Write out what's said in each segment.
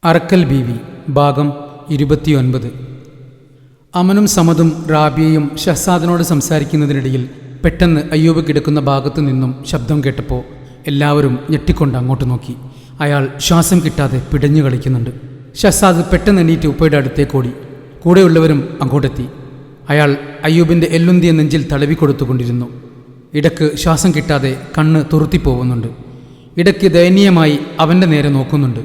അറക്കൽ ബീവി ഭാഗം 29. അമനും സമതും റാബിയയും ഷഹ്സാദിനോട് സംസാരിക്കുന്നതിനിടയിൽ പെട്ടെന്ന് അയ്യൂബ് കിടക്കുന്ന ഭാഗത്തു നിന്നും ശബ്ദം കേട്ടപ്പോൾ എല്ലാവരും ഞെട്ടിക്കൊണ്ട് അങ്ങോട്ട് നോക്കി. അയാൾ ശ്വാസം കിട്ടാതെ പിടഞ്ഞു കളിക്കുന്നുണ്ട്. ഷഹ്സാദ് പെട്ടെന്ന് എണീറ്റ് ഉപ്പയുടെ അടുത്തേക്കോടി. കൂടെയുള്ളവരും അങ്ങോട്ടെത്തി. അയാൾ അയ്യൂബിൻ്റെ എല്ലുന്തിയ നെഞ്ചിൽ തടവിക്കൊടുത്തുകൊണ്ടിരുന്നു. ഇടയ്ക്ക് ശ്വാസം കിട്ടാതെ കണ്ണ് തുറുത്തിപ്പോകുന്നുണ്ട്. ഇടയ്ക്ക് ദയനീയമായി അവൻ്റെ നേരെ നോക്കുന്നുണ്ട്.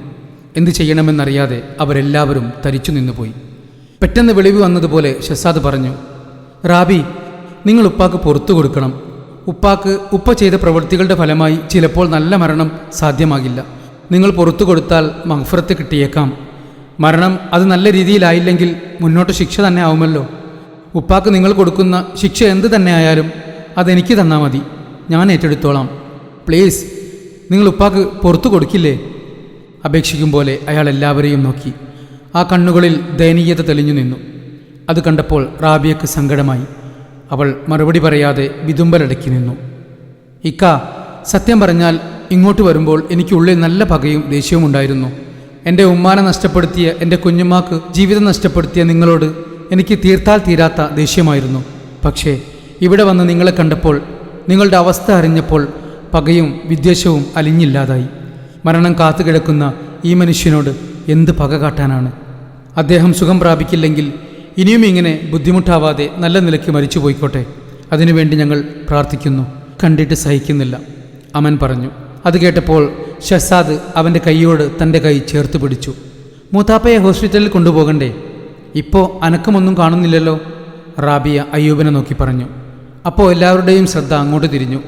എന്തു ചെയ്യണമെന്നറിയാതെ അവരെല്ലാവരും തരിച്ചു നിന്നുപോയി. പെട്ടെന്ന് വെളിവ് വന്നതുപോലെ ഷഹ്സാദ് പറഞ്ഞു, റാബി, നിങ്ങൾ ഉപ്പാക്ക് പുറത്തു കൊടുക്കണം. ഉപ്പ ചെയ്ത പ്രവൃത്തികളുടെ ഫലമായി ചിലപ്പോൾ നല്ല മരണം സാധ്യമാകില്ല. നിങ്ങൾ പുറത്തു കൊടുത്താൽ മഗ്ഫിറത്ത് കിട്ടിയേക്കാം. മരണം അത് നല്ല രീതിയിലായില്ലെങ്കിൽ മുന്നോട്ട് ശിക്ഷ തന്നെ ആവുമല്ലോ. ഉപ്പാക്ക് നിങ്ങൾ കൊടുക്കുന്ന ശിക്ഷ എന്ത് തന്നെ ആയാലും അതെനിക്ക് തന്നാൽ മതി, ഞാൻ ഏറ്റെടുത്തോളാം. പ്ലീസ്, നിങ്ങൾ ഉപ്പാക്ക് പുറത്തു കൊടുക്കില്ലേ? അപേക്ഷിക്കും പോലെ അയാൾ എല്ലാവരെയും നോക്കി. ആ കണ്ണുകളിൽ ദയനീയത തെളിഞ്ഞു നിന്നു. അത് കണ്ടപ്പോൾ റാബിയക്ക് സങ്കടമായി. അവൾ മറുപടി പറയാതെ വിതുമ്പലടക്കി നിന്നു. ഇക്ക, സത്യം പറഞ്ഞാൽ ഇങ്ങോട്ട് വരുമ്പോൾ എനിക്കുള്ളിൽ നല്ല പകയും ദേഷ്യവും ഉണ്ടായിരുന്നു. എൻ്റെ ഉമ്മാനെ നഷ്ടപ്പെടുത്തിയ, എൻ്റെ കുഞ്ഞുമ്മാക്ക് ജീവിതം നഷ്ടപ്പെടുത്തിയ നിങ്ങളോട് എനിക്ക് തീർത്താൽ തീരാത്ത ദേഷ്യമായിരുന്നു. പക്ഷേ ഇവിടെ വന്ന് നിങ്ങളെ കണ്ടപ്പോൾ, നിങ്ങളുടെ അവസ്ഥ അറിഞ്ഞപ്പോൾ പകയും വിദ്വേഷവും അലിഞ്ഞില്ലാതായി. മരണം കാത്തുകിടക്കുന്ന ഈ മനുഷ്യനോട് എന്ത് പക കാട്ടാനാണ്? അദ്ദേഹം സുഖം പ്രാപിക്കില്ലെങ്കിൽ ഇനിയും ഇങ്ങനെ ബുദ്ധിമുട്ടാവാതെ നല്ല നിലയ്ക്ക് മരിച്ചു പോയിക്കോട്ടെ. അതിനുവേണ്ടി ഞങ്ങൾ പ്രാർത്ഥിക്കുന്നു. കണ്ടിട്ട് സഹിക്കുന്നില്ല, അമൻ പറഞ്ഞു. അത് കേട്ടപ്പോൾ ഷഹ്സാദ് അവൻ്റെ കൈയോട് തൻ്റെ കൈ ചേർത്ത് പിടിച്ചു. മൂത്താപ്പയെ ഹോസ്പിറ്റലിൽ കൊണ്ടുപോകണ്ടേ? ഇപ്പോൾ അനക്കമൊന്നും കാണുന്നില്ലല്ലോ, റാബിയ അയ്യൂബിനെ നോക്കി പറഞ്ഞു. അപ്പോൾ എല്ലാവരുടെയും ശ്രദ്ധ അങ്ങോട്ട് തിരിഞ്ഞു.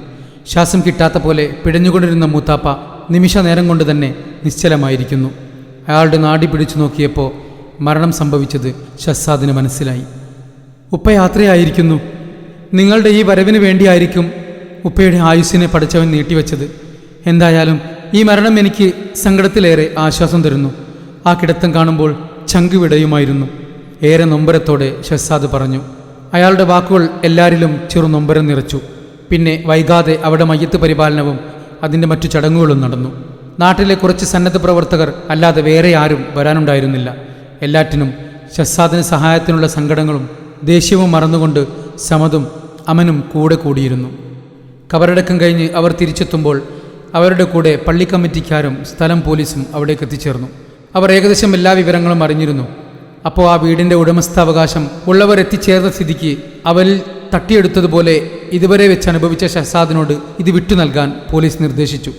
ശ്വാസം കിട്ടാത്ത പോലെ പിടഞ്ഞുകൊണ്ടിരുന്ന മൂത്താപ്പ നിമിഷ നേരം കൊണ്ട് തന്നെ നിശ്ചലമായിരിക്കുന്നു. അയാളുടെ നാടി പിടിച്ചു നോക്കിയപ്പോൾ മരണം സംഭവിച്ചത് ഷഹ്സാദിന് മനസ്സിലായി. ഉപ്പ യാത്രയായിരിക്കുന്നു. നിങ്ങളുടെ ഈ വരവിന് വേണ്ടിയായിരിക്കും ഉപ്പയുടെ ആയുസ്സിനെ പഠിച്ചവൻ നീട്ടിവെച്ചത്. എന്തായാലും ഈ മരണം എനിക്ക് സങ്കടത്തിലേറെ ആശ്വാസം തരുന്നു. ആ കിടത്തം കാണുമ്പോൾ ചങ്ക് വിടയുമായിരുന്നു, ഏറെ നൊമ്പരത്തോടെ ഷഹ്സാദ് പറഞ്ഞു. അയാളുടെ വാക്കുകൾ എല്ലാവരിലും ചെറു നൊമ്പരം നിറച്ചു. പിന്നെ വൈകാതെ അവിടെ മയ്യത്ത് പരിപാലനവും അതിൻ്റെ മറ്റു ചടങ്ങുകളും നടന്നു. നാട്ടിലെ കുറച്ച് സന്നദ്ധ പ്രവർത്തകർ അല്ലാതെ വേറെ ആരും വരാനുണ്ടായിരുന്നില്ല. എല്ലാറ്റിനും ഷഹ്സാദിന് സഹായത്തിനുള്ള സങ്കടങ്ങളും ദേഷ്യവും മറന്നുകൊണ്ട് സമതും അമനും കൂടെ കൂടിയിരുന്നു. കബറടക്കം കഴിഞ്ഞ് അവർ തിരിച്ചെത്തുമ്പോൾ അവരുടെ കൂടെ പള്ളി കമ്മിറ്റിക്കാരും സ്ഥലം പോലീസും അവിടേക്ക് എത്തിച്ചേർന്നു. അവർ ഏകദേശം എല്ലാ വിവരങ്ങളും അറിഞ്ഞിരുന്നു. അപ്പോൾ ആ വീടിൻ്റെ ഉടമസ്ഥാവകാശം ഉള്ളവർ എത്തിച്ചേർന്ന സ്ഥിതിക്ക് അവരിൽ തട്ടിയെടുത്തതുപോലെ ഇതുവരെ വെച്ച് അനുഭവിച്ച ഷഹ്സാദിനോട് ഇത് വിട്ടു നൽകാൻ പോലീസ് നിർദ്ദേശിച്ചു.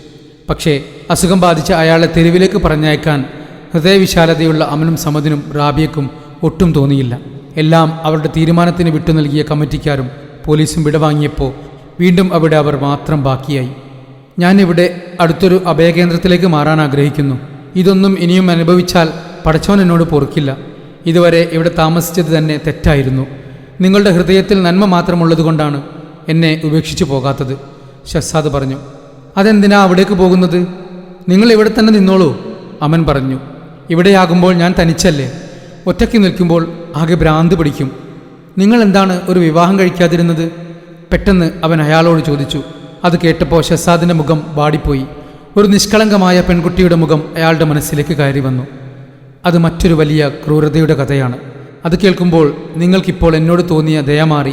പക്ഷേ അസുഖം ബാധിച്ച അയാളെ തെരുവിലേക്ക് പറഞ്ഞയക്കാൻ ഹൃദയവിശാലതയുള്ള അമനും സമദിനും റാബിയക്കും ഒട്ടും തോന്നിയില്ല. എല്ലാം അവരുടെ തീരുമാനത്തിന് വിട്ടു നൽകിയ കമ്മിറ്റിക്കാരും പോലീസും വിടവാങ്ങിയപ്പോൾ വീണ്ടും അവിടെ അവർ മാത്രം ബാക്കിയായി. ഞാനിവിടെ അടുത്തൊരു അഭയകേന്ദ്രത്തിലേക്ക് മാറാൻ ആഗ്രഹിക്കുന്നു. ഇതൊന്നും ഇനിയും അനുഭവിച്ചാൽ പടച്ചോൻ എന്നോട് പൊറുക്കില്ല. ഇതുവരെ ഇവിടെ താമസിച്ചത് തന്നെ തെറ്റായിരുന്നു. നിങ്ങളുടെ ഹൃദയത്തിൽ നന്മ മാത്രമുള്ളതുകൊണ്ടാണ് എന്നെ ഉപേക്ഷിച്ചു പോകാത്തത്, ഷഹ്സാദ് പറഞ്ഞു. അതെന്തിനാ അവിടേക്ക് പോകുന്നത്? നിങ്ങൾ ഇവിടെ തന്നെ നിന്നോളൂ, അമൻ പറഞ്ഞു. ഇവിടെയാകുമ്പോൾ ഞാൻ തനിച്ചല്ലേ. ഒറ്റയ്ക്ക് നിൽക്കുമ്പോൾ ആകെ ഭ്രാന്ത് പിടിക്കും. നിങ്ങൾ എന്താണ് ഒരു വിവാഹം കഴിക്കാതിരുന്നത്? പെട്ടെന്ന് അവൻ അയാളോട് ചോദിച്ചു. അത് കേട്ടപ്പോൾ ഷഹ്സാദിൻ്റെ മുഖം വാടിപ്പോയി. ഒരു നിഷ്കളങ്കമായ പെൺകുട്ടിയുടെ മുഖം അയാളുടെ മനസ്സിലേക്ക് കയറി വന്നു. അത് മറ്റൊരു വലിയ ക്രൂരതയുടെ കഥയാണ്. അത് കേൾക്കുമ്പോൾ നിങ്ങൾക്കിപ്പോൾ എന്നോട് തോന്നിയ ദയ മാറി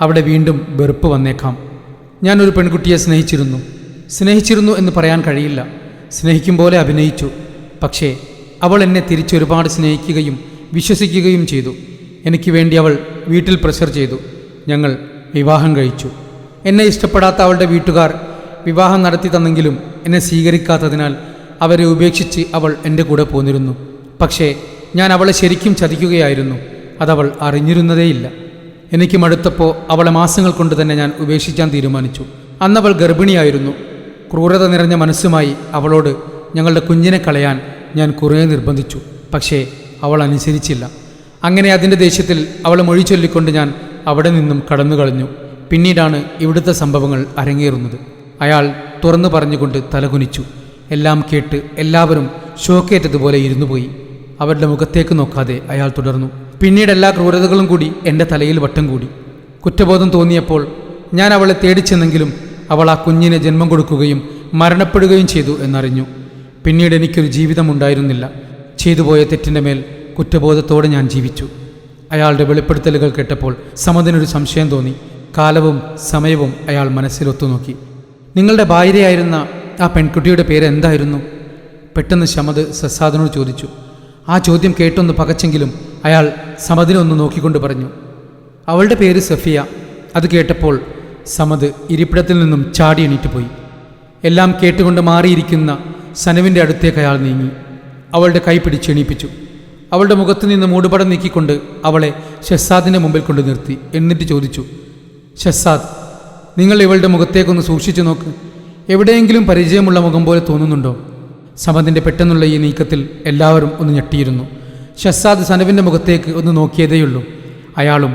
അവിടെ വീണ്ടും വെറുപ്പ് വന്നേക്കാം. ഞാനൊരു പെൺകുട്ടിയെ സ്നേഹിച്ചിരുന്നു എന്ന് പറയാൻ കഴിയില്ല. സ്നേഹിക്കും പോലെ അഭിനയിച്ചു. പക്ഷേ അവൾ എന്നെ തിരിച്ചൊരുപാട് സ്നേഹിക്കുകയും വിശ്വസിക്കുകയും ചെയ്തു. എനിക്ക് വേണ്ടി അവൾ വീട്ടിൽ പ്രഷർ ചെയ്തു. ഞങ്ങൾ വിവാഹം കഴിച്ചു. എന്നെ ഇഷ്ടപ്പെടാത്ത അവളുടെ വീട്ടുകാർ വിവാഹം നടത്തി തന്നെങ്കിലും എന്നെ സ്വീകരിക്കാത്തതിനാൽ അവരെ ഉപേക്ഷിച്ച് അവൾ എൻ്റെ കൂടെ പോന്നിരുന്നു. പക്ഷേ ഞാൻ അവളെ ശരിക്കും ചതിക്കുകയായിരുന്നു. അതവൾ അറിഞ്ഞിരുന്നതേയില്ല. എനിക്ക് മടുത്തപ്പോൾ അവളെ മാസങ്ങൾ കൊണ്ട് തന്നെ ഞാൻ ഉപേക്ഷിക്കാൻ തീരുമാനിച്ചു. അന്നവൾ ഗർഭിണിയായിരുന്നു. ക്രൂരത നിറഞ്ഞ മനസ്സുമായി അവളോട് ഞങ്ങളുടെ കുഞ്ഞിനെ കളയാൻ ഞാൻ കുറേ നിർബന്ധിച്ചു. പക്ഷേ അവൾ അനുസരിച്ചില്ല. അങ്ങനെ അതിൻ്റെ ദേഷ്യത്തിൽ അവളെ മൊഴി ചൊല്ലിക്കൊണ്ട് ഞാൻ അവിടെ നിന്നും കടന്നു കളഞ്ഞു. പിന്നീടാണ് ഇവിടുത്തെ സംഭവങ്ങൾ അരങ്ങേറുന്നത്. അയാൾ തുറന്നു പറഞ്ഞുകൊണ്ട് തലകുനിച്ചു. എല്ലാം കേട്ട് എല്ലാവരും ഷോക്കേറ്റതുപോലെ ഇരുന്നു പോയി. അവരുടെ മുഖത്തേക്ക് നോക്കാതെ അയാൾ തുടർന്നു. പിന്നീട് എല്ലാ ക്രൂരതകളും കൂടി എൻ്റെ തലയിൽ വട്ടം കൂടി. കുറ്റബോധം തോന്നിയപ്പോൾ ഞാൻ അവളെ തേടിച്ചെന്നെങ്കിലും അവൾ ആ കുഞ്ഞിനെ ജന്മം കൊടുക്കുകയും മരണപ്പെടുകയും ചെയ്തു എന്നറിഞ്ഞു. പിന്നീട് എനിക്കൊരു ജീവിതമുണ്ടായിരുന്നില്ല. ചെയ്തു പോയ തെറ്റിൻ്റെ മേൽ കുറ്റബോധത്തോടെ ഞാൻ ജീവിച്ചു. അയാളുടെ വെളിപ്പെടുത്തലുകൾ കേട്ടപ്പോൾ സമദിനൊരു സംശയം തോന്നി. കാലവും സമയവും അയാൾ മനസ്സിലൊത്തുനോക്കി. നിങ്ങളുടെ ഭാര്യയായിരുന്ന ആ പെൺകുട്ടിയുടെ പേര് എന്തായിരുന്നു? പെട്ടെന്ന് സമദ് ഷഹ്സാദിനോട് ചോദിച്ചു. ആ ചോദ്യം കേട്ടൊന്ന് പകച്ചെങ്കിലും അയാൾ സമദിനെ ഒന്ന് നോക്കിക്കൊണ്ട് പറഞ്ഞു, അവളുടെ പേര് സഫിയ. അത് കേട്ടപ്പോൾ സമദ് ഇരിപ്പിടത്തിൽ നിന്നും ചാടി എണീറ്റ് പോയി. എല്ലാം കേട്ടുകൊണ്ട് മാറിയിരിക്കുന്ന സനുവിൻ്റെ അടുത്തേക്ക് അയാൾ നീങ്ങി. അവളുടെ കൈ പിടിച്ച് എണീപ്പിച്ചു. അവളുടെ മുഖത്ത് നിന്ന് മൂടുപടം നീക്കിക്കൊണ്ട് അവളെ ഷഹ്സാദിൻ്റെ മുമ്പിൽ കൊണ്ട് നിർത്തി. എന്നിട്ട് ചോദിച്ചു, ഷഹ്സാദ്, നിങ്ങൾ ഇവളുടെ മുഖത്തേക്കൊന്ന് സൂക്ഷിച്ചു നോക്ക്. എവിടെയെങ്കിലും പരിചയമുള്ള മുഖം പോലെ തോന്നുന്നുണ്ടോ? സമദിൻ്റെ പെട്ടെന്നുള്ള ഈ നീക്കത്തിൽ എല്ലാവരും ഒന്ന് ഞെട്ടിയിരുന്നു. ഷഹ്സാദ് സനുവിൻ്റെ മുഖത്തേക്ക് ഒന്ന് നോക്കിയതേയുള്ളൂ. അയാളും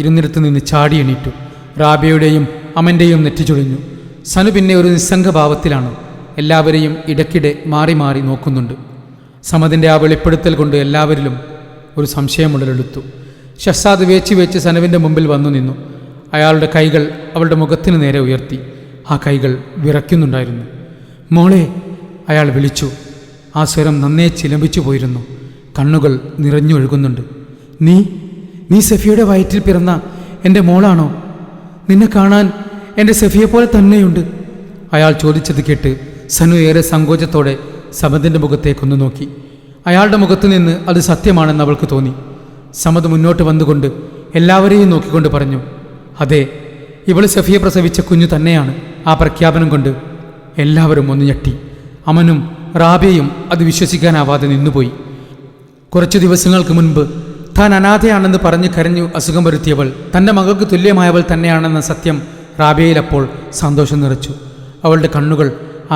ഇരുന്നിടത്ത് നിന്ന് ചാടി എണീറ്റു. റാബിയയുടെയും അമൻ്റെയും നെറ്റിച്ചൊളിഞ്ഞു. സനു പിന്നെ ഒരു നിസ്സംഗഭാവത്തിലാണ്. എല്ലാവരെയും ഇടയ്ക്കിടെ മാറി മാറി നോക്കുന്നുണ്ട്. സമദിൻ്റെ ആ വെളിപ്പെടുത്തൽ കൊണ്ട് എല്ലാവരിലും ഒരു സംശയമുടലെടുത്തു. ഷഹ്സാദ് വേച്ച് സനുവിൻ്റെ മുമ്പിൽ വന്നു നിന്നു. അയാളുടെ കൈകൾ അവളുടെ മുഖത്തിന് നേരെ ഉയർത്തി. ആ കൈകൾ വിറയ്ക്കുന്നുണ്ടായിരുന്നു. മോളെ, അയാൾ വിളിച്ചു. ആ സ്വരം നന്നേ ചിലമ്പിച്ചു പോയിരുന്നു. കണ്ണുകൾ നിറഞ്ഞൊഴുകുന്നുണ്ട്. നീ സഫിയയുടെ വയറ്റിൽ പിറന്ന എൻ്റെ മോളാണോ? നിന്നെ കാണാൻ എൻ്റെ സഫിയെപ്പോലെ തന്നെയുണ്ട്. അയാൾ ചോദിച്ചത് കേട്ട് സനു ഏറെ സങ്കോചത്തോടെ സമദിൻ്റെ മുഖത്തേക്കൊന്ന് നോക്കി. അയാളുടെ മുഖത്തു നിന്ന് അത് സത്യമാണെന്ന് അവൾക്ക് തോന്നി. സമദ് മുന്നോട്ട് വന്നുകൊണ്ട് എല്ലാവരെയും നോക്കിക്കൊണ്ട് പറഞ്ഞു, അതെ, ഇവൾ സഫിയെ പ്രസവിച്ച കുഞ്ഞു തന്നെയാണ്. ആ പ്രഖ്യാപനം കൊണ്ട് എല്ലാവരും ഒന്ന് ഞെട്ടി. അമനും റാബിയയും അത് വിശ്വസിക്കാനാവാതെ നിന്നുപോയി. കുറച്ചു ദിവസങ്ങൾക്ക് മുൻപ് താൻ അനാഥയാണെന്ന് പറഞ്ഞ് കരഞ്ഞു അസുഖം വരുത്തിയവൾ തൻ്റെ മകൾക്ക് തുല്യമായവൾ തന്നെയാണെന്ന സത്യം റാബിയയിൽ അപ്പോൾ സന്തോഷം നിറച്ചു. അവളുടെ കണ്ണുകൾ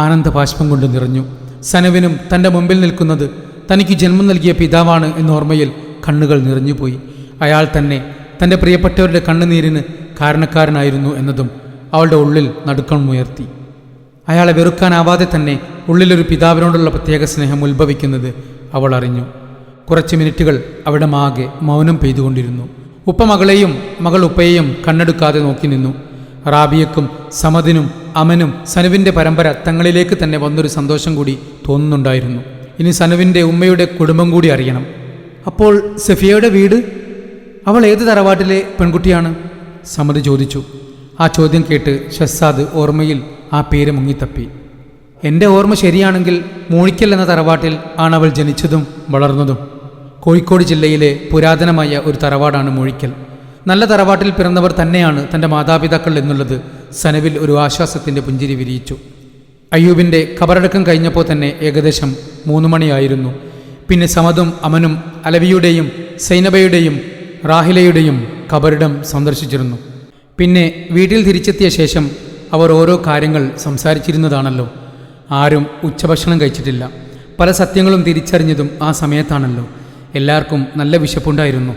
ആനന്ദബാഷ്പം കൊണ്ട് നിറഞ്ഞു. സനുവിനും തൻ്റെ മുമ്പിൽ നിൽക്കുന്നത് തനിക്ക് ജന്മം നൽകിയ പിതാവാണ് എന്നോർമ്മയിൽ കണ്ണുകൾ നിറഞ്ഞുപോയി. അയാൾ തന്നെ തൻ്റെ പ്രിയപ്പെട്ടവരുടെ കണ്ണുനീരിന് കാരണക്കാരനായിരുന്നു എന്നതും അവളുടെ ഉള്ളിൽ നടുക്കമുയർത്തി. അയാളെ വെറുക്കാനാവാതെ തന്നെ ഉള്ളിലൊരു പിതാവിനോടുള്ള പ്രത്യേക സ്നേഹം ഉത്ഭവിക്കുന്നത് അവൾ അറിഞ്ഞു. കുറച്ച് മിനിറ്റുകൾ അവിടെ മാകെ മൗനം പെയ്തുകൊണ്ടിരുന്നു. ഉപ്പ മകളെയും മകൾ ഉപ്പയെയും കണ്ണെടുക്കാതെ നോക്കി നിന്നു. റാബിയക്കും സമദിനും അമനും സനുവിൻ്റെ പരമ്പര തങ്ങളിലേക്ക് തന്നെ വന്നൊരു സന്തോഷം കൂടി തോന്നുന്നുണ്ടായിരുന്നു. ഇനി സനുവിൻ്റെ ഉമ്മയുടെ കുടുംബം കൂടി അറിയണം. അപ്പോൾ സഫിയയുടെ വീട്? അവൾ ഏത് തറവാട്ടിലെ പെൺകുട്ടിയാണ്? സമദ് ചോദിച്ചു. ആ ചോദ്യം കേട്ട് ഷഹ്സാദ് ഓർമ്മയിൽ ആ പേര് മുങ്ങിത്തപ്പി. എൻ്റെ ഓർമ്മ ശരിയാണെങ്കിൽ മൂഴിക്കൽ എന്ന തറവാട്ടിൽ ആണ് അവൾ ജനിച്ചതും വളർന്നതും. കോഴിക്കോട് ജില്ലയിലെ പുരാതനമായ ഒരു തറവാടാണ് മൂഴിക്കൽ. നല്ല തറവാട്ടിൽ പിറന്നവർ തന്നെയാണ് തൻ്റെ മാതാപിതാക്കൾ എന്നുള്ളത് സനുവിൽ ഒരു ആശ്വാസത്തിൻ്റെ പുഞ്ചിരി വിരിയിച്ചു. അയ്യൂബിൻ്റെ ഖബറടക്കം കഴിഞ്ഞപ്പോൾ തന്നെ ഏകദേശം 3 മണിയായിരുന്നു. പിന്നെ സമദും അമനും അലവിയുടെയും സൈനബയുടെയും റാഹിലയുടെയും ഖബറിടം സന്ദർശിച്ചിരുന്നു. പിന്നെ വീട്ടിൽ തിരിച്ചെത്തിയ ശേഷം അവർ ഓരോ കാര്യങ്ങൾ സംസാരിച്ചിരുന്നതാണല്ലോ. ആരും ഉച്ചഭക്ഷണം കഴിച്ചിട്ടില്ല. പല സത്യങ്ങളും തിരിച്ചറിഞ്ഞതും ആ സമയത്താണല്ലോ. എല്ലാവർക്കും നല്ല വിശപ്പുണ്ടായിരുന്നു.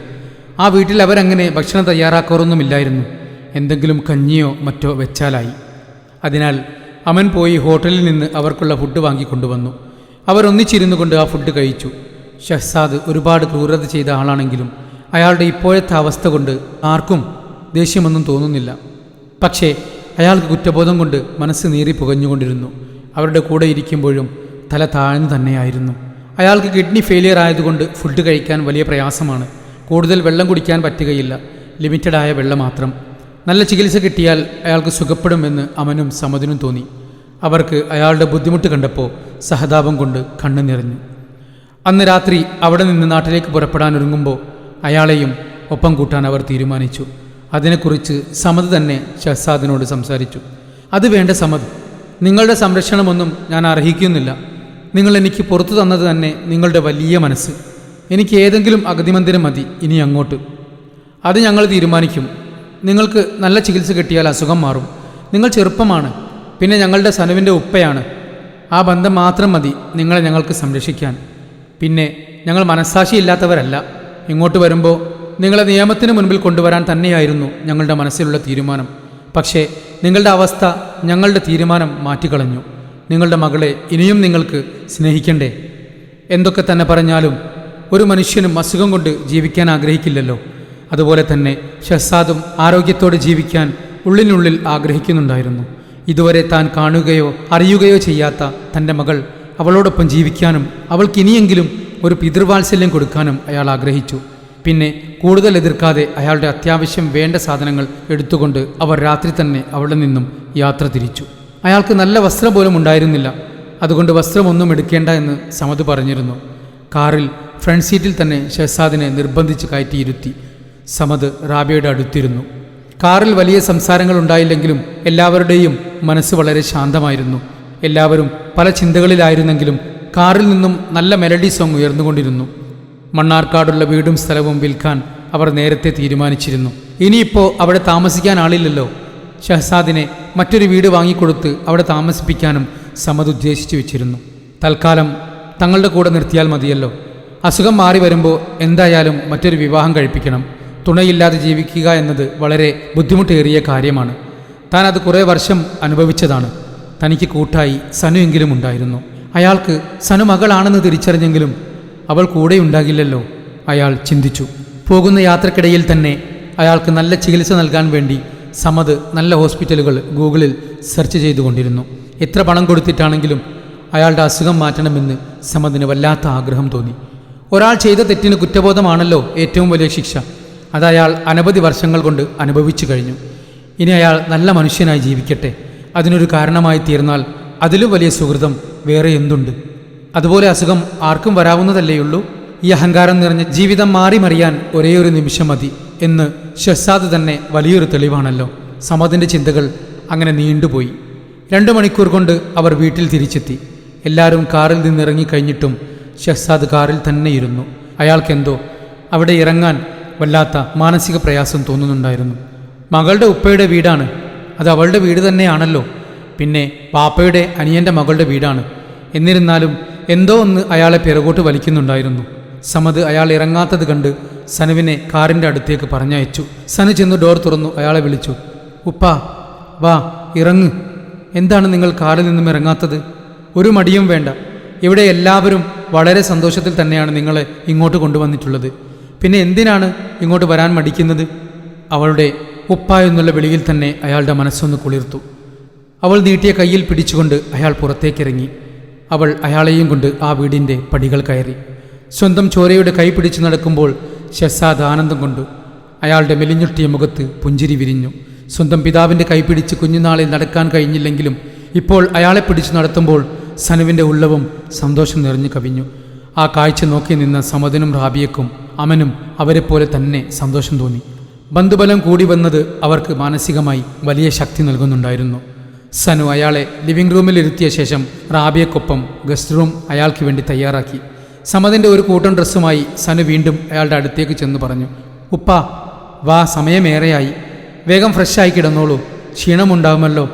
ആ വീട്ടിൽ അവരങ്ങനെ ഭക്ഷണം തയ്യാറാക്കാറൊന്നുമില്ലായിരുന്നു. എന്തെങ്കിലും കഞ്ഞിയോ മറ്റോ വെച്ചാലായി. അതിനാൽ അമൻ പോയി ഹോട്ടലിൽ നിന്ന് അവർക്കുള്ള ഫുഡ് വാങ്ങിക്കൊണ്ടുവന്നു. അവരൊന്നിച്ചിരുന്നു കൊണ്ട് ആ ഫുഡ് കഴിച്ചു. ഷഹ്സാദ് ഒരുപാട് ക്രൂരത ചെയ്ത ആളാണെങ്കിലും അയാളുടെ ഇപ്പോഴത്തെ അവസ്ഥ കൊണ്ട് ആർക്കും ദേഷ്യമൊന്നും തോന്നുന്നില്ല. പക്ഷേ അയാൾക്ക് കുറ്റബോധം കൊണ്ട് മനസ്സ് നീറി പുകഞ്ഞുകൊണ്ടിരുന്നു. അവരുടെ കൂടെ ഇരിക്കുമ്പോഴും തല താഴ്ന്നു തന്നെയായിരുന്നു. അയാൾക്ക് കിഡ്നി ഫെയിലിയർ ആയതുകൊണ്ട് ഫുഡ് കഴിക്കാൻ വലിയ പ്രയാസമാണ്. കൂടുതൽ വെള്ളം കുടിക്കാൻ പറ്റുകയില്ല. ലിമിറ്റഡായ വെള്ളം മാത്രം. നല്ല ചികിത്സ കിട്ടിയാൽ അയാൾക്ക് സുഖപ്പെടുമെന്ന് അമനും സമദിനും തോന്നി. അവർക്ക് അയാളുടെ ബുദ്ധിമുട്ട് കണ്ടപ്പോൾ സഹതാപം കൊണ്ട് കണ്ണു നിറഞ്ഞു. അന്ന് രാത്രി അവിടെ നിന്ന് നാട്ടിലേക്ക് പുറപ്പെടാനൊരുങ്ങുമ്പോൾ അയാളെയും ഒപ്പം കൂട്ടാൻ അവർ തീരുമാനിച്ചു. അതിനെക്കുറിച്ച് സമദ് തന്നെ ഷഹ്സാദിനോട് സംസാരിച്ചു. അത് വേണ്ട സമദ്, നിങ്ങളുടെ സംരക്ഷണമൊന്നും ഞാൻ അർഹിക്കുന്നില്ല. നിങ്ങൾ എനിക്ക് പുറത്തു തന്നത് തന്നെ നിങ്ങളുടെ വലിയ മനസ്സ്. എനിക്ക് ഏതെങ്കിലും അഗതിമന്ദിരം മതി ഇനി അങ്ങോട്ട്. അത് ഞങ്ങൾ തീരുമാനിക്കും. നിങ്ങൾക്ക് നല്ല ചികിത്സ കിട്ടിയാൽ അസുഖം മാറും. നിങ്ങൾ ചെറുപ്പമാണ്. പിന്നെ ഞങ്ങളുടെ സനുവിൻ്റെ ഉപ്പയാണ്. ആ ബന്ധം മാത്രം മതി നിങ്ങളെ ഞങ്ങൾക്ക് സംരക്ഷിക്കാൻ. പിന്നെ ഞങ്ങൾ മനസ്സാക്ഷിയില്ലാത്തവരല്ല. ഇങ്ങോട്ട് വരുമ്പോൾ നിങ്ങളെ നിയമത്തിന് മുൻപിൽ കൊണ്ടുവരാൻ തന്നെയായിരുന്നു ഞങ്ങളുടെ മനസ്സിലുള്ള തീരുമാനം. പക്ഷേ നിങ്ങളുടെ അവസ്ഥ ഞങ്ങളുടെ തീരുമാനം മാറ്റിക്കളഞ്ഞു. നിങ്ങളുടെ മകളെ ഇനിയും നിങ്ങൾക്ക് സ്നേഹിക്കണ്ടേ? എന്തൊക്കെ തന്നെ പറഞ്ഞാലും ഒരു മനുഷ്യനും അസുഖം കൊണ്ട് ജീവിക്കാൻ ആഗ്രഹിക്കില്ലല്ലോ. അതുപോലെ തന്നെ ഷഹ്സാദും ആരോഗ്യത്തോടെ ജീവിക്കാൻ ഉള്ളിനുള്ളിൽ ആഗ്രഹിക്കുന്നുണ്ടായിരുന്നു. ഇതുവരെ താൻ കാണുകയോ അറിയുകയോ ചെയ്യാത്ത തൻ്റെ മകൾ അവളോടൊപ്പം ജീവിക്കാനും അവൾക്ക് ഇനിയെങ്കിലും ഒരു പിതൃവാത്സല്യം കൊടുക്കാനും അയാൾ ആഗ്രഹിച്ചു. പിന്നെ കൂടുതൽ എതിർക്കാതെ അയാളുടെ അത്യാവശ്യം വേണ്ട സാധനങ്ങൾ എടുത്തുകൊണ്ട് അവർ രാത്രി തന്നെ അവിടെ നിന്നും യാത്ര തിരിച്ചു. അയാൾക്ക് നല്ല വസ്ത്രം പോലും ഉണ്ടായിരുന്നില്ല. അതുകൊണ്ട് വസ്ത്രമൊന്നും എടുക്കേണ്ട എന്ന് സമദ് പറഞ്ഞിരുന്നു. കാറിൽ ഫ്രണ്ട് സീറ്റിൽ തന്നെ ഷഹസാദിനെ നിർബന്ധിച്ച് കയറ്റിയിരുത്തി. സമദ് റാബിയയുടെ അടുത്തിരുന്നു. കാറിൽ വലിയ സംസാരങ്ങൾ ഉണ്ടായില്ലെങ്കിലും എല്ലാവരുടെയും മനസ്സ് വളരെ ശാന്തമായിരുന്നു. എല്ലാവരും പല ചിന്തകളിലായിരുന്നെങ്കിലും കാറിൽ നിന്നും നല്ല മെലഡി സോങ് ഉയർന്നുകൊണ്ടിരുന്നു. മണ്ണാർക്കാടുള്ള വീടും സ്ഥലവും വിൽക്കാൻ അവർ നേരത്തെ തീരുമാനിച്ചിരുന്നു. ഇനിയിപ്പോൾ അവിടെ താമസിക്കാൻ ആളില്ലല്ലോ. ഷഹസാദിനെ മറ്റൊരു വീട് വാങ്ങിക്കൊടുത്ത് അവിടെ താമസിപ്പിക്കാനും സമദ് ഉദ്ദേശിച്ചു വെച്ചിരുന്നു. തൽക്കാലം തങ്ങളുടെ കൂടെ നിർത്തിയാൽ മതിയല്ലോ. അസുഖം മാറി വരുമ്പോൾ എന്തായാലും മറ്റൊരു വിവാഹം കഴിപ്പിക്കണം. തുണയില്ലാതെ ജീവിക്കുക എന്നത് വളരെ ബുദ്ധിമുട്ടേറിയ കാര്യമാണ്. താൻ അത് കുറേ വർഷം അനുഭവിച്ചതാണ്. തനിക്ക് കൂട്ടായി സനു എങ്കിലും ഉണ്ടായിരുന്നു. അയാൾക്ക് സനു മകളാണെന്ന് തിരിച്ചറിഞ്ഞെങ്കിലും അവൾ കൂടെ ഉണ്ടാകില്ലല്ലോ, അയാൾ ചിന്തിച്ചു. പോകുന്ന യാത്രക്കിടയിൽ തന്നെ അയാൾക്ക് നല്ല ചികിത്സ നൽകാൻ വേണ്ടി സമദ് നല്ല ഹോസ്പിറ്റലുകൾ ഗൂഗിളിൽ സെർച്ച് ചെയ്തുകൊണ്ടിരുന്നു. എത്ര പണം കൊടുത്തിട്ടാണെങ്കിലും അയാളുടെ അസുഖം മാറ്റണമെന്ന് സമദിന് വല്ലാത്ത ആഗ്രഹം തോന്നി. ഒരാൾ ചെയ്ത തെറ്റിന് കുറ്റബോധമാണല്ലോ ഏറ്റവും വലിയ ശിക്ഷ. അത് അയാൾ അനവധി വർഷങ്ങൾ കൊണ്ട് അനുഭവിച്ചു കഴിഞ്ഞു. ഇനി അയാൾ നല്ല മനുഷ്യനായി ജീവിക്കട്ടെ. അതിനൊരു കാരണമായി തീർന്നാൽ അതിലും വലിയ സുഹൃതം വേറെ എന്തുണ്ട്? അതുപോലെ അസുഖം ആർക്കും വരാവുന്നതല്ലേയുള്ളൂ. ഈ അഹങ്കാരം നിറഞ്ഞ ജീവിതം മാറി മറിയാൻ ഒരേയൊരു നിമിഷം മതി എന്ന് ഷഹസാദ് തന്നെ വലിയൊരു തെളിവാണല്ലോ. സമദിൻ്റെ ചിന്തകൾ അങ്ങനെ നീണ്ടുപോയി. 2 മണിക്കൂർ കൊണ്ട് അവർ വീട്ടിൽ തിരിച്ചെത്തി. എല്ലാവരും കാറിൽ നിന്നിറങ്ങിക്കഴിഞ്ഞിട്ടും ഷഹസാദ് കാറിൽ തന്നെ ഇരുന്നു. അയാൾക്കെന്തോ അവിടെ ഇറങ്ങാൻ വല്ലാത്ത മാനസിക പ്രയാസം തോന്നുന്നുണ്ടായിരുന്നു. മകളുടെ ഉപ്പയുടെ വീടാണ്, അത് അവളുടെ വീട് തന്നെയാണല്ലോ. പിന്നെ പാപ്പയുടെ അനിയൻ്റെ മകളുടെ വീടാണ്. എന്നിരുന്നാലും എന്തോ ഒന്ന് അയാളെ പിറകോട്ട് വലിക്കുന്നുണ്ടായിരുന്നു. സമദ് അയാൾ ഇറങ്ങാത്തത് കണ്ട് സനുവിനെ കാറിൻ്റെ അടുത്തേക്ക് പറഞ്ഞയച്ചു. സനു ചെന്ന് ഡോർ തുറന്നു അയാളെ വിളിച്ചു. ഉപ്പാ, വാ ഇറങ്ങ്. എന്താണ് നിങ്ങൾ കാറിൽ നിന്നും ഇറങ്ങാത്തത്? ഒരു മടിയും വേണ്ട. ഇവിടെ എല്ലാവരും വളരെ സന്തോഷത്തിൽ തന്നെയാണ് നിങ്ങളെ ഇങ്ങോട്ട് കൊണ്ടുവന്നിട്ടുള്ളത്. പിന്നെ എന്തിനാണ് ഇങ്ങോട്ട് വരാൻ മടിക്കുന്നത്? അവളുടെ ഉപ്പ എന്നുള്ള വിളിയിൽ തന്നെ അയാളുടെ മനസ്സൊന്ന് കുളിർത്തു. അവൾ നീട്ടിയ കയ്യിൽ പിടിച്ചുകൊണ്ട് അയാൾ പുറത്തേക്കിറങ്ങി. അവൾ അയാളെയും കൊണ്ട് ആ വീടിൻ്റെ പടികൾ കയറി. സ്വന്തം ചോരയുടെ കൈ പിടിച്ചു നടക്കുമ്പോൾ ഷഹസാദ് ആനന്ദം കൊണ്ടു. അയാളുടെ മെലിഞ്ഞൊട്ടിയ മുഖത്ത് പുഞ്ചിരി വിരിഞ്ഞു. സ്വന്തം പിതാവിൻ്റെ കൈ പിടിച്ച് കുഞ്ഞുനാളിൽ നടക്കാൻ കഴിഞ്ഞില്ലെങ്കിലും ഇപ്പോൾ അയാളെ പിടിച്ചു നടത്തുമ്പോൾ സനുവിൻ്റെ ഉള്ളവും സന്തോഷം നിറഞ്ഞു കവിഞ്ഞു. ആ കാഴ്ച നോക്കി നിന്ന സമദിനും റാബിയക്കും അമനും അവരെപ്പോലെ തന്നെ സന്തോഷം തോന്നി. ബന്ധുബലം കൂടി വന്നത് അവർക്ക് മാനസികമായി വലിയ ശക്തി നൽകുന്നുണ്ടായിരുന്നു. സനു അയാളെ ലിവിംഗ് റൂമിലിരുത്തിയ ശേഷം റാബിയക്കൊപ്പം ഗസ്റ്റ് റൂം അയാൾക്ക് വേണ്ടി തയ്യാറാക്കി. സമദിൻ്റെ ഒരു കൂട്ടം ഡ്രസ്സുമായി സനു വീണ്ടും അയാളുടെ അടുത്തേക്ക് ചെന്ന് പറഞ്ഞു. ഉപ്പാ, വാ, സമയമേറെയായി. വേഗം ഫ്രഷായി കിടന്നോളൂ. ക്ഷീണമുണ്ടാകുമല്ലോ.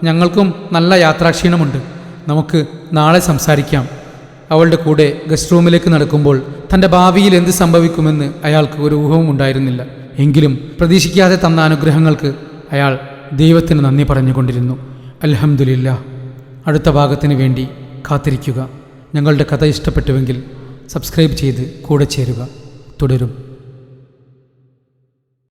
ഞങ്ങൾക്കും നല്ല യാത്രാക്ഷീണമുണ്ട്. നമുക്ക് നാളെ സംസാരിക്കാം. അവളുടെ കൂടെ ഗസ്റ്റ് റൂമിലേക്ക് നടക്കുമ്പോൾ തൻ്റെ ഭാവിയിൽ എന്ത് സംഭവിക്കുമെന്ന് അയാൾക്ക് ഒരു ഊഹവും ഉണ്ടായിരുന്നില്ല. എങ്കിലും പ്രതീക്ഷിക്കാതെ തന്ന അനുഗ്രഹങ്ങൾക്ക് അയാൾ ദൈവത്തിന് നന്ദി പറഞ്ഞുകൊണ്ടിരുന്നു. അൽഹംദുലില്ലാഹ്. അടുത്ത ഭാഗത്തിന് വേണ്ടി കാത്തിരിക്കുക. ഞങ്ങളുടെ കഥ ഇഷ്ടപ്പെട്ടുവെങ്കിൽ സബ്സ്ക്രൈബ് ചെയ്ത് കൂടെ ചേരുക. തുടരും.